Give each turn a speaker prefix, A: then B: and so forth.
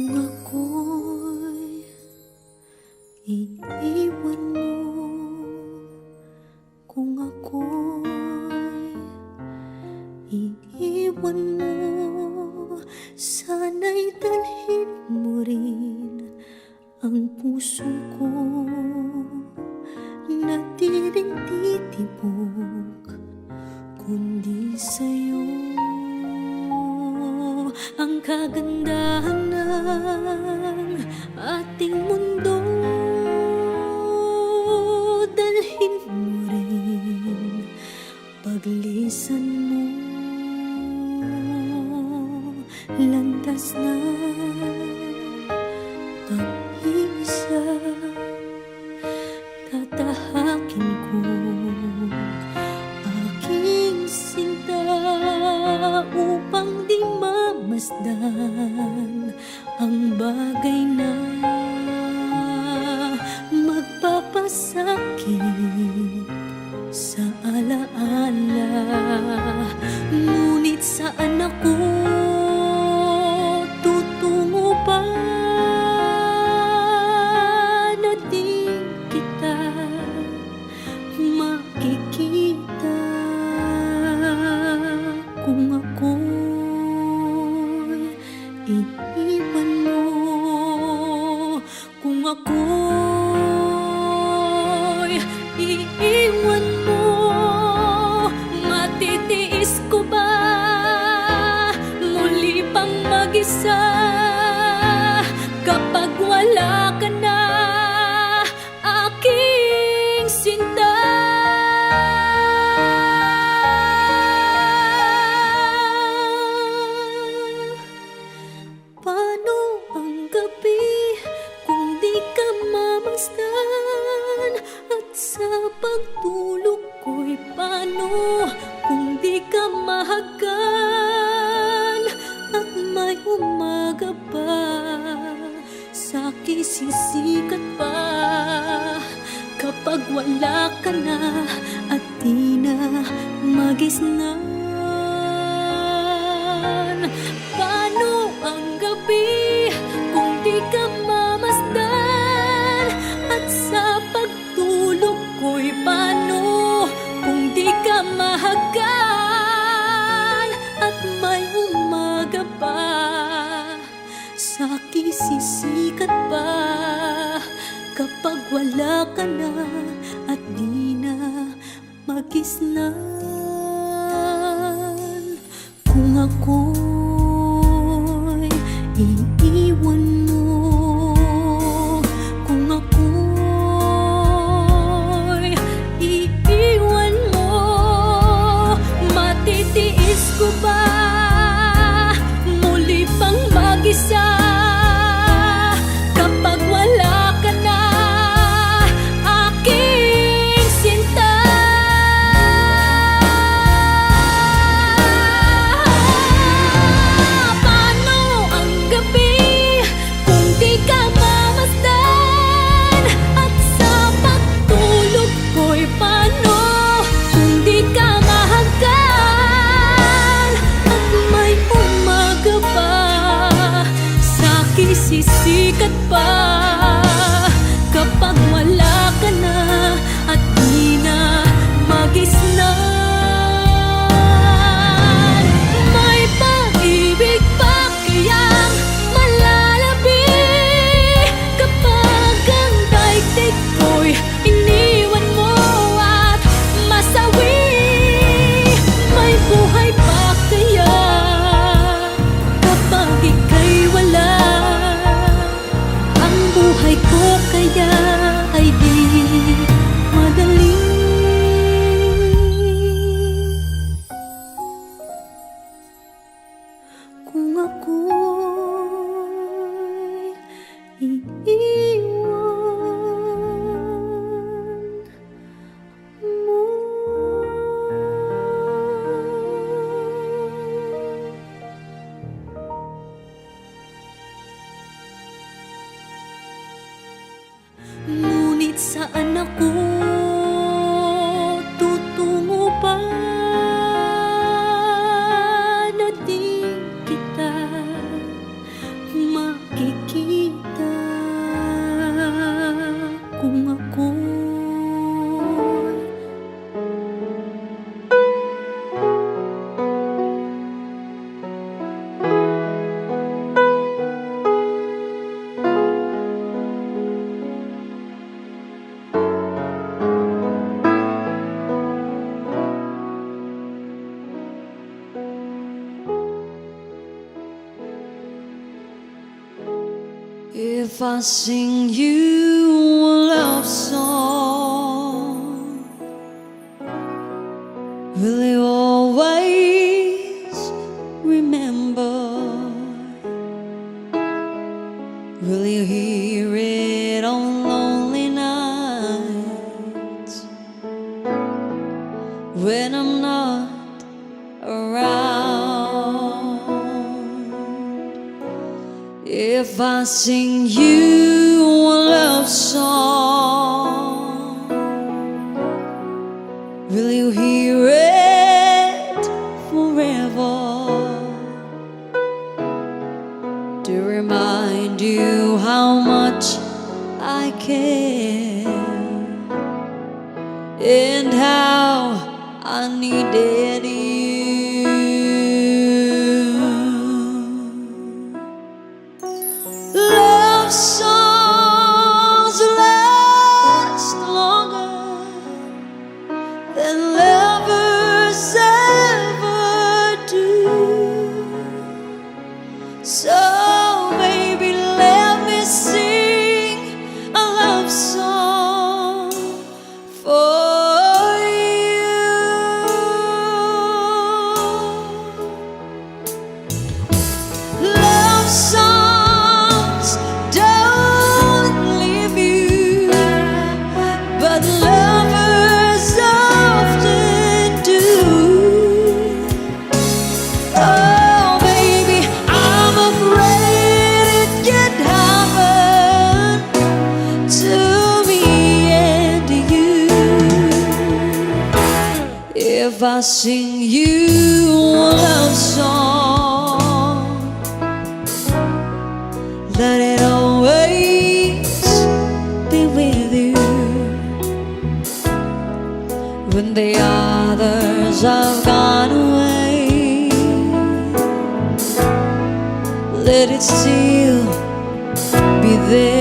A: Kung ako'y iiwan mo, kung ako'y iiwan mo, sana'y dalhin mo rin ang puso ko na di rin titibok, kundi sa'yo. Ang kagandahan ng ating mundo, dalhin mo rin paglisan mo. Landas na pag-iisa, tatahakin ko aking sinta upang di mamasdan ang bagay na magpapasakit sa alaala. Ngunit saan ako tutungo pa na di kita makikita? Kung ako'y iiwan mo, kung ako'y iiwan mo, matitiis ko ba muli pang mag-isa kapag wala ka na, aking sinta? Paano ang gabi kung di ka mamasdan? At sa pagtulog ko'y paano kung di ka mahagkan? At may umaga pa, sa'ki sisikat pa kapag wala ka na at di na magisnan. Paano ang gabi kung di ka mamasdan? At sa pagtulog ko'y paano kung di ka mahagkan? At may umaga pa, sa'ki sisikat pa kapag wala ka na at di na magisnan. Kung ako'y iiwan mo, kung ako'y iiwan mo, matitiis ko ba muli pang mag-isa kapag wala ka na, aking sinta? Paano ang gabi kung di ka mamasdan? At sa pagtulog ko'y paano kung di ka mahagkan? At may umaga pa, sa'ki sisikat pa kapag wala ka na at di na magisnan. May pag-ibig pa kayang malalabi kapag ang daigdig ko'y iniwan mo at masawi? May buhay pa kaya kapag ika'y wala? Ang buhay ko kaya ay di madali. Kung ako'y iiwan mo. Ngunit saan ako tutungo pa na di kita makikita? If I sing you a love song, will you always remember? Will you hear it on lonely nights when I'm not around? If I sing you a love song, will you hear it forever? To remind you how much I care and how I needed you. Love songs last longer than lovers ever do. So baby, let me sing a love song for you. Love songs don't leave you, but lovers often do. Oh baby, I'm afraid it can happen to me and you. If I sing you a love song, let it always be with you. When the others have gone away, let it still be there.